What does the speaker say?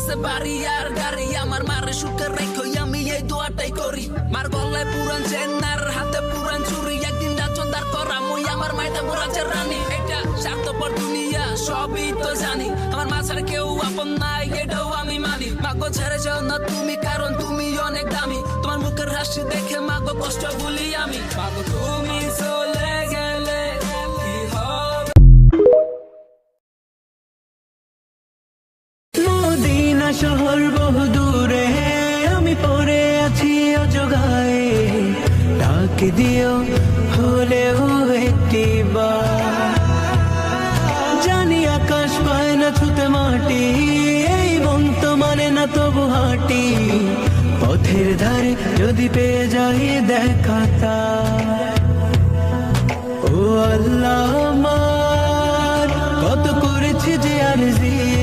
আছে বাড়ি আর গাড়ি, আমার মারে সুখে রেখো আমি এই দোয়াটাই করি। মার গলায় পুরান চেনার হাতে পুরান চুরি, একদিন রাজদার করা মই আমার মাইটা পুরাছে রানী। এটা স্বার্থপর দুনিয়া সবই তো জানি, আমার মা ছাড়া কেউ আপন নাই এটাও আমি মানি। মাগো ছেড়ে যাও না তুমি, কারণ তুমি অনেক দামি, তোমার মুখের হাসি দেখে মাগো কষ্ট ভুলি আমি। মাগো তুমি চলে গেলে কি হবে? মদিনা শহর বহু দূরে, আমি পড়ে আছি অজগায়ে, ডাক দিও হলেও একটিবার। জানি আকাশ পায় না ছুতে মাটি, এই মন তো মানে না তবু হাঁটি, পথের ধারে যদি পেয়ে যাই দেখা তার। ও আল্লাহ আমার কত করেছি যে আরজি।